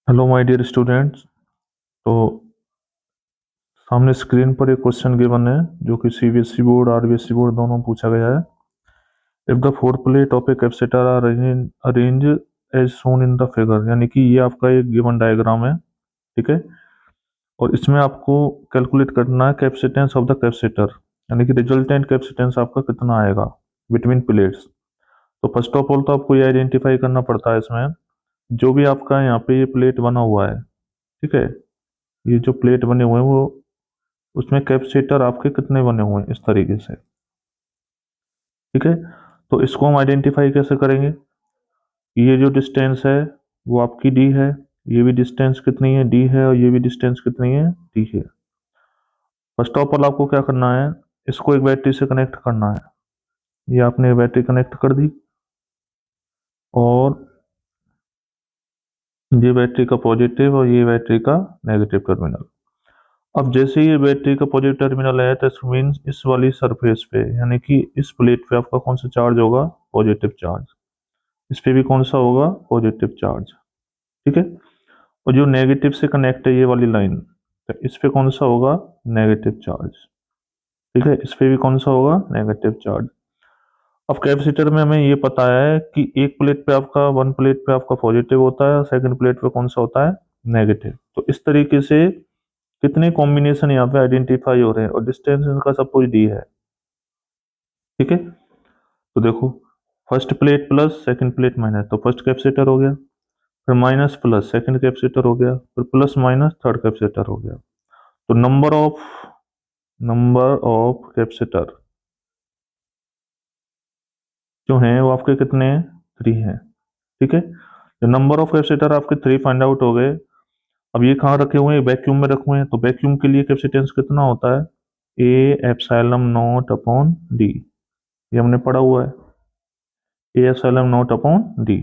Hello my dear students. तो सामने screen पर एक क्वेश्चन गिवन है जो कि सीबीएसई बोर्ड आरबीएसई बोर्ड दोनों में पूछा गया है। If the four plate of a capacitor are arrange as shown in the figure, यानी कि ये आपका एक गिवन डायग्राम है। ठीक है। और इसमें आपको कैलकुलेट करना है कैपेसिटेंस ऑफ द कैपेसिटर, यानी कि रिजल्टेंट कैपेसिटेंस आपका कितना आएगा बिटवीन प्लेट्स। तो फर्स्ट ऑफ ऑल तो आपको ये आइडेंटिफाई करना पड़ता है इसमें जो भी आपका यहाँ पे ये प्लेट बना हुआ है। ठीक है। ये जो प्लेट बने हुए हैं वो उसमें कैपेसिटर आपके कितने बने हुए हैं इस तरीके से। ठीक है। तो इसको हम आइडेंटिफाई कैसे करेंगे। ये जो डिस्टेंस है वो आपकी डी है, ये भी डिस्टेंस कितनी है डी है, और ये भी डिस्टेंस कितनी है डी है। फर्स्ट ऑफ ऑल आपको क्या करना है, इसको एक बैटरी से कनेक्ट करना है। ये आपने बैटरी कनेक्ट कर दी और ये बैटरी का पॉजिटिव और ये बैटरी का नेगेटिव टर्मिनल। अब जैसे ही ये बैटरी का पॉजिटिव टर्मिनल है तो मीन्स इस वाली सरफेस पे, यानी कि इस प्लेट पे आपका कौन सा चार्ज होगा, पॉजिटिव चार्ज। इस पे भी कौन सा होगा, पॉजिटिव चार्ज। ठीक है। और जो नेगेटिव से कनेक्ट है ये वाली लाइन, तो इस पे कौन सा होगा, नेगेटिव चार्ज। ठीक है। इस पे भी कौन सा होगा, नेगेटिव चार्ज। अब कैपेसिटर में हमें ये पता है कि एक प्लेट पे आपका, वन प्लेट पे आपका पॉजिटिव होता है और सेकंड प्लेट पे कौन सा होता है, नेगेटिव। तो इस तरीके से कितने कॉम्बिनेशन यहाँ पे आइडेंटिफाई हो रहे हैं और डिस्टेंस इनका सब कुछ डी है। ठीक है। तो देखो, first plate plus second plate minus, तो फर्स्ट कैपेसिटर हो गया, फिर माइनस प्लस सेकंड कैपेसिटर हो गया, फिर प्लस माइनस थर्ड कैपेसिटर हो गया। तो नंबर ऑफ कैपेसिटर जो हैं वो आपके कितने हैं, थ्री हैं। ठीक है। जो नंबर ऑफ कैपेसिटर आपके थ्री फाइंड आउट हो गए। अब ये कहाँ रखे हुए हैं, वैक्यूम में रखे हुए हैं, तो वैक्यूम के लिए कैपेसिटेंस कितना होता है, a epsilon not upon D. ये हमने पढ़ा हुआ है, a epsilon not upon D.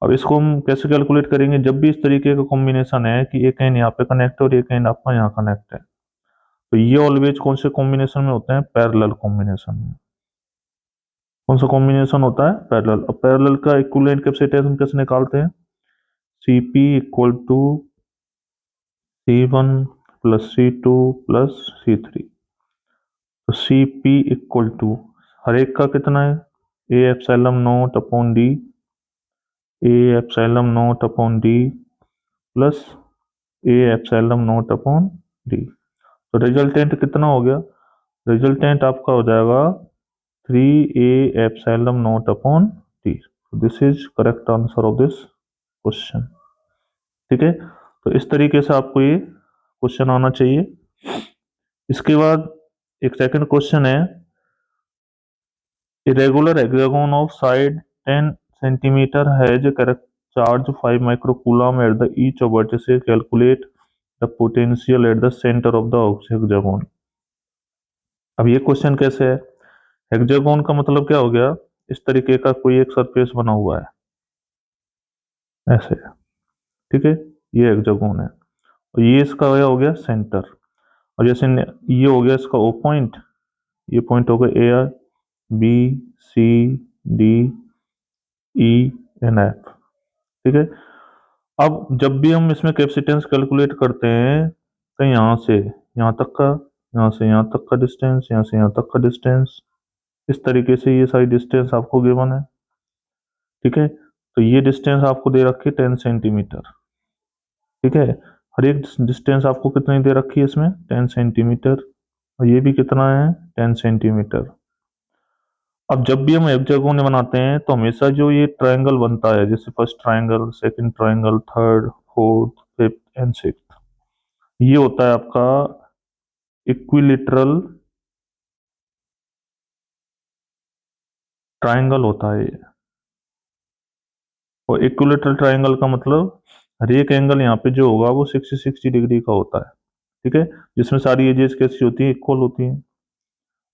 अब इसको हम कैसे कैलकुलेट करेंगे, जब भी इस तरीके का कॉम्बिनेशन है कि एक एंड यहाँ पे कनेक्ट है और एक एंड आपका यहाँ कनेक्ट है, तो ये ऑलवेज कौन से कॉम्बिनेशन में होते हैं, पैरेलल कॉम्बिनेशन में। कौन सा कॉम्बिनेशन होता है, पैरेलल। अब पैरेलल का इक्विवेलेंट कैपेसिटेंस हम कैसे निकालते हैं, C P equal to C one plus C two plus C three. तो सी पी इक्वल टू हर एक का कितना है, a epsilon not upon d, a epsilon not upon d plus a epsilon not upon d. तो resultant कितना हो गया, रिजल्टेंट आपका हो जाएगा three a epsilon not upon d. This is correct answer of this question. ठीक है। तो इस तरीके से आपको ये क्वेश्चन आना चाहिए। इसके बाद एक सेकंड क्वेश्चन है, irregular hexagon of side 10 centimetre has correct charge 5 microcoulomb at the each of vertices, calculate the potential at the centre of the hexagon. अब ये क्वेश्चन कैसे है, हेक्सागोन का मतलब क्या हो गया, इस तरीके का कोई एक सरफेस बना हुआ है ऐसे। ठीक है। ये हेक्सागोन है और ये इसका क्या हो गया, सेंटर। और जैसे ये हो गया इसका ओ पॉइंट, ये पॉइंट हो गया A B C D E N F. ठीक है। अब जब भी हम इसमें कैपेसिटेंस कैलकुलेट करते हैं तो यहाँ से यहाँ तक का, यहाँ से यहाँ तक का डिस्टेंस, यहाँ से यहाँ तक का डिस्टेंस, इस तरीके से ये सारी डिस्टेंस आपको गिवन है। ठीक है। तो ये डिस्टेंस आपको दे रखी है 10 सेंटीमीटर। ठीक है। हर एक डिस्टेंस आपको कितनी दे रखी है इसमें, 10 सेंटीमीटर, और ये भी कितना है, 10 सेंटीमीटर। अब जब भी हम हेक्सागोन बनाते हैं तो हमेशा जो ये ट्रायंगल बनता है, जैसे first triangle, second triangle, third, fourth, fifth and sixth, ये होता है आपका इक्विलेटरल ट्रायंगल होता है ये। और इक्विलेटरल ट्रायंगल का मतलब हर एक एंगल यहाँ पे जो होगा वो 60 डिग्री का होता है। ठीक है। जिसमें सारी एजेस कैसी होती है, इक्वल होती हैं।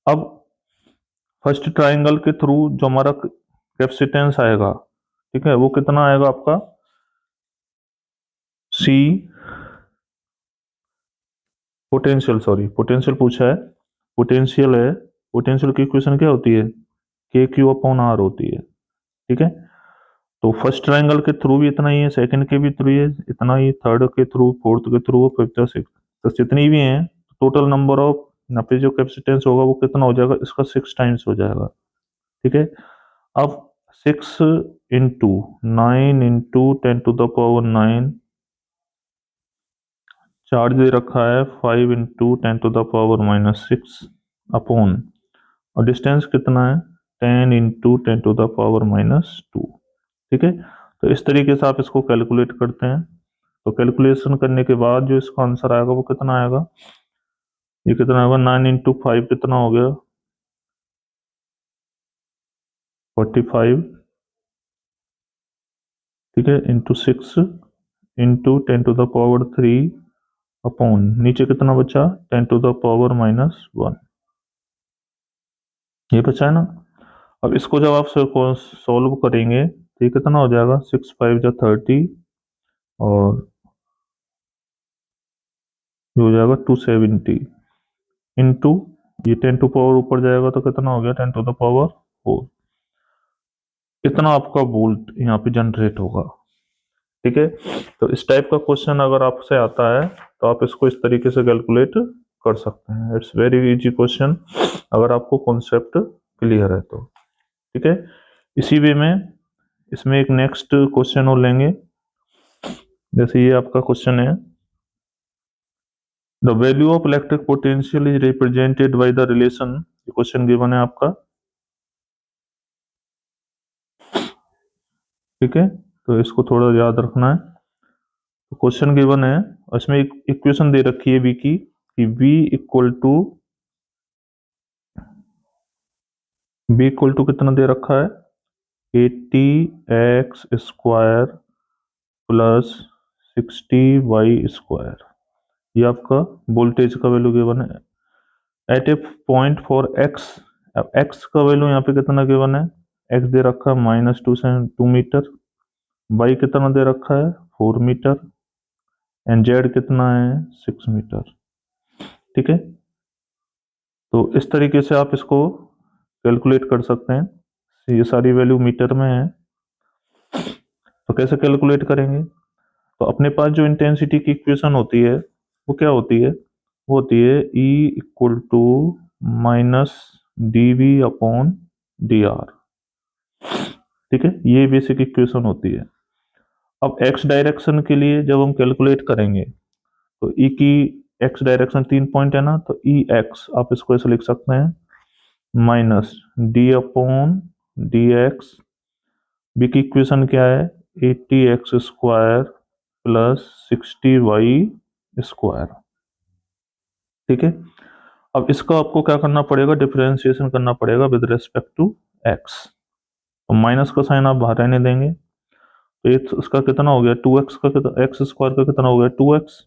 अब फर्स्ट ट्रायंगल के थ्रू जो हमारा कैपेसिटेंस आएगा, ठीक है, वो कितना आएगा आपका, सी पोटेंशियल, सॉरी पोटेंशियल पूछा है, पोटेंशियल है। पोटेंशियल की इक्वेशन क्या होती है, के क्यू अपॉन आर होती है। ठीक है। तो फर्स्ट ट्रायंगल के थ्रू भी इतना ही है, सेकंड के भी थ्रू है इतना ही, थर्ड के थ्रू, फोर्थ के थ्रू, फिफ्थ, सिक्स, तो जितनी भी हैं टोटल नंबर ऑफ यहाँ पे जो कैपेसिटेंस होगा वो कितना हो जाएगा, इसका 6 टाइम्स हो जाएगा। ठीक है, अब 6 इंटू 9 इंटू 10⁻⁹ चार्ज दे रखा है 5 इंटू 10⁻⁻6 अपॉन, और डिस्टेंस कितना है 10 इंटू 10⁻⁻2। ठीक है, तो इस तरीके से आप इसको कैलकुलेट करते हैं। तो कैलकुलेशन करने के बाद जो इसका आंसर आएगा वो कितना आएगा, ये कितना होगा 9 इंटू 5 कितना हो गया 45। ठीक है, इंटू 6 इंटू 10⁻3 अपॉन नीचे कितना बचा 10⁻⁻1, ये बचा है ना। अब इसको जब आप सॉल्व करेंगे तो ये कितना हो जाएगा 6 5 जा 30 और ये हो जाएगा 270 इंटू ये 10 टू पावर ऊपर जाएगा तो कितना हो गया 10⁻4, इतना आपका वोल्ट यहाँ पे जनरेट होगा। ठीक है, तो इस टाइप का क्वेश्चन अगर आपसे आता है तो आप इसको इस तरीके से कैलकुलेट कर सकते हैं। इट्स वेरी इजी क्वेश्चन अगर आपको कॉन्सेप्ट क्लियर है तो। ठीक है, इसी वे में इसमें एक नेक्स्ट क्वेश्चन और लेंगे, जैसे ये आपका क्वेश्चन है, the value of electric potential is represented by the relation, question given है आपका। ठीक है, तो इसको थोड़ा याद रखना है। तो क्वेश्चन गिवन है, इसमें एक इक्वेशन दे रखी है v की, कि v इक्वल टू कितना दे रखा है 80x² प्लस 60y²। ये आपका वोल्टेज का वैल्यू गिवन है at A point for x। अब x का वैल्यू यहाँ पे कितना गिवन है, x दे रखा है -2 मीटर, y कितना दे रखा है 4 मीटर, एंड z कितना है 6 मीटर। ठीक है, तो इस तरीके से आप इसको कैलकुलेट कर सकते हैं, ये सारी वैल्यू मीटर में है। तो कैसे कैलकुलेट करेंगे, तो अपने पास जो इंटेंसिटी की इक्वेशन होती है वो क्या होती है, वो होती है E equal to minus dV/dr। ठीक है, ये बेसिक इक्वेशन होती है। अब x डायरेक्शन के लिए जब हम कैलकुलेट करेंगे तो E की x डायरेक्शन 3 पॉइंट है ना, तो EX आप इसको ऐसे लिख सकते हैं -d/dx। बी की इक्वेशन क्या है 80x² प्लस 60y²। ठीक है, अब इसका आपको क्या करना पड़ेगा, डिफरेंशिएशन करना पड़ेगा विद रिस्पेक्ट टू x। तो माइनस का साइन आप बाहर रहने देंगे, तो ये उसका कितना हो गया 2x का कितना, x² का कितना हो गया 2x,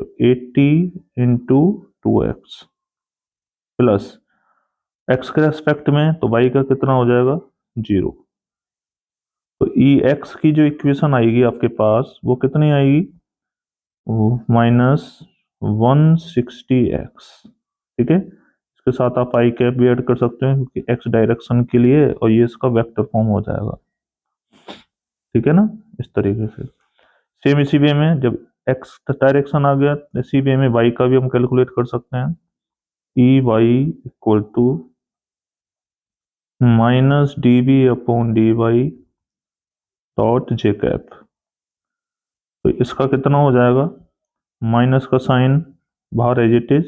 तो 80 इंटू 2x प्लस x के रेस्पेक्ट में तो y का कितना हो जाएगा 0। तो EX की जो इक्वेशन आएगी आपके पास वो कितनी आएगी -160x। ठीक है, इसके साथ आप आई कैप भी ऐड कर सकते हैं क्योंकि x डायरेक्शन के लिए, और ये इसका वेक्टर फॉर्म हो जाएगा। ठीक है ना, इस तरीके से। सेम इसी वे में जब x डायरेक्शन आ गया इसी वे में y का भी हम कैलकुलेट कर सकते हैं, EY equal to -dV/dy dot j cap. तो इसका कितना हो जाएगा, माइनस का साइन बाहर एज इट इज,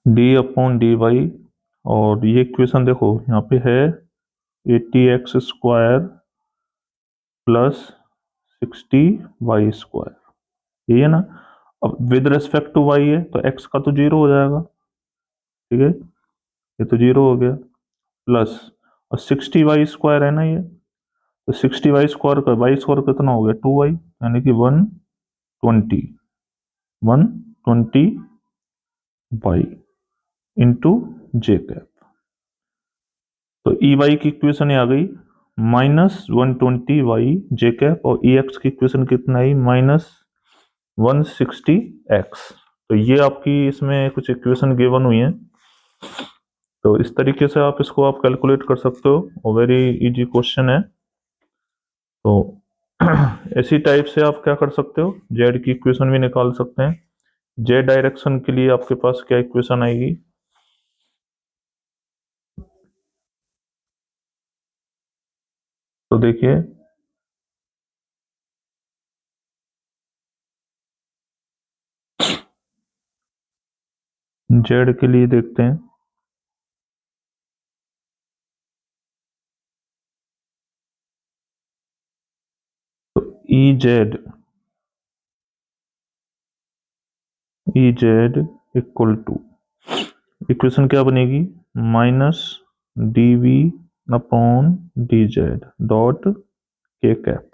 d/dy, और ये इक्वेशन देखो यहाँ पे है 80x² प्लस 60y², ये है ना। अब विद रिस्पेक्ट टू y है तो x का तो 0 हो जाएगा। ठीक है, ये तो 0 हो गया, प्लस और 60y² है ना ये, तो 60y² का y² कितना हो गया 2y, यानी कि 120y इंटू जे कैप। तो EY की इक्वेशन आ गई -120y जे कैप, और EX की इक्वेशन कितना आई -160x। तो ये आपकी इसमें कुछ इक्वेशन गिवन हुई है। तो इस तरीके से आप इसको आप कैलकुलेट कर सकते हो और वेरी इजी क्वेश्चन है। तो इसी टाइप से आप क्या कर सकते हो, जेड की इक्वेशन भी निकाल सकते हैं। जेड डायरेक्शन के लिए आपके पास क्या इक्वेशन आएगी, तो देखिए जेड के लिए देखते हैं। तो E Z equal to, equation क्या बनेगी, minus D V upon D Z dot K cap.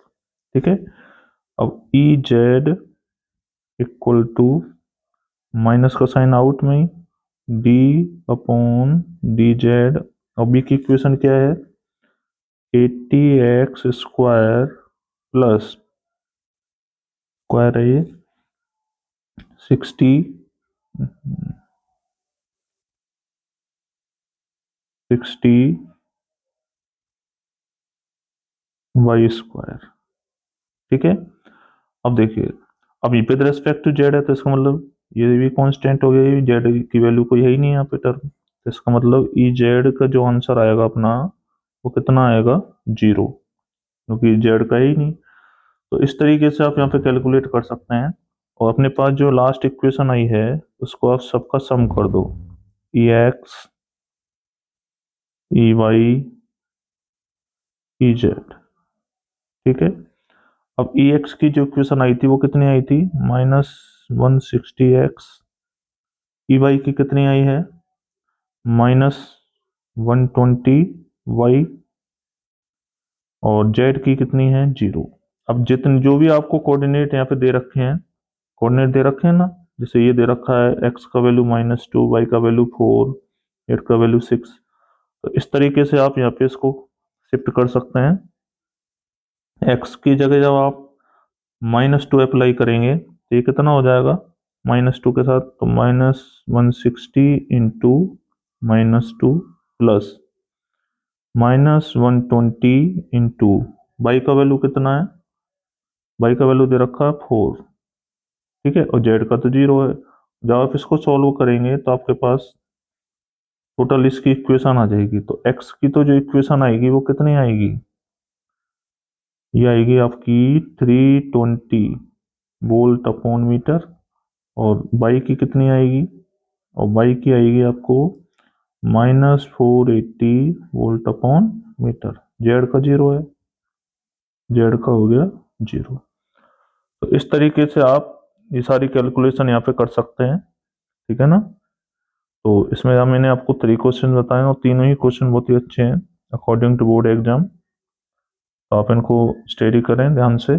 ठीक है, अब E Z equal to, minus का साइन आउट में, डी अपॉन डी जेड। अब बी की इक्वेशन क्या है, 80x स्क्वायर प्लस स्क्वायर है ये 60 वाई स्क्वायर। ठीक है, अब देखिए, अब ये विद रेस्पेक्ट टू जेड है तो इसका मतलब ये भी कांस्टेंट हो गया, ये जेड की वैल्यू कोई है ही नहीं यहाँ पे टर्म, तो इसका मतलब ई जेड का जो आंसर आएगा अपना वो कितना आएगा, जीरो, क्योंकि जेड का ही नहीं। तो इस तरीके से आप यहाँ पे कैलकुलेट कर सकते हैं। और अपने पास जो लास्ट इक्वेशन आई है उसको आप सबका सम कर दो, E x E y E z. ठीक है, अब ई एक्स की जो इक्वेशन आई थी वो कितनी आई थी, -160x। ई वाई की कितनी आई है, -120y। और जेड की कितनी है, जीरो। अब जितने जो भी आपको कोऑर्डिनेट यहाँ पे दे रखे हैं, कोऑर्डिनेट दे रखे हैं ना, जैसे ये दे रखा है एक्स का वैल्यू -2, वाई का वैल्यू 4, जेड का वैल्यू 6, तो इस तरीके से आप यहाँ पे इसको शिफ्ट कर सकते हैं। एक्स की जगह जब आप -2 अप्लाई करेंगे तो ये कितना हो जाएगा, -2 के साथ तो -160 इंटू -2 प्लस -120 इंटू, बाई का वैल्यू कितना है, बाई का वैल्यू दे रखा है 4। ठीक है, और जेड का तो जीरो है। जब आप इसको सॉल्व करेंगे तो आपके पास टोटल इसकी इक्वेशन आ जाएगी। तो एक्स की तो जो इक्वेशन आएगी वो कितनी आएगी, ये आएगी आपकी 320 वोल्ट अपॉन मीटर। और बाई की कितनी आएगी, और बाई की आएगी आपको -480 वोल्ट अपॉन मीटर। जेड का जीरो है, जेड का हो गया जीरो। तो इस तरीके से आप ये सारी कैलकुलेशन यहाँ पे कर सकते हैं। ठीक है ना, तो इसमें मैंने आपको 3 क्वेश्चन बताए और तीनों ही क्वेश्चन बहुत ही अच्छे हैं अकॉर्डिंग टू बोर्ड एग्जाम। तो आप इनको स्टडी करें ध्यान से।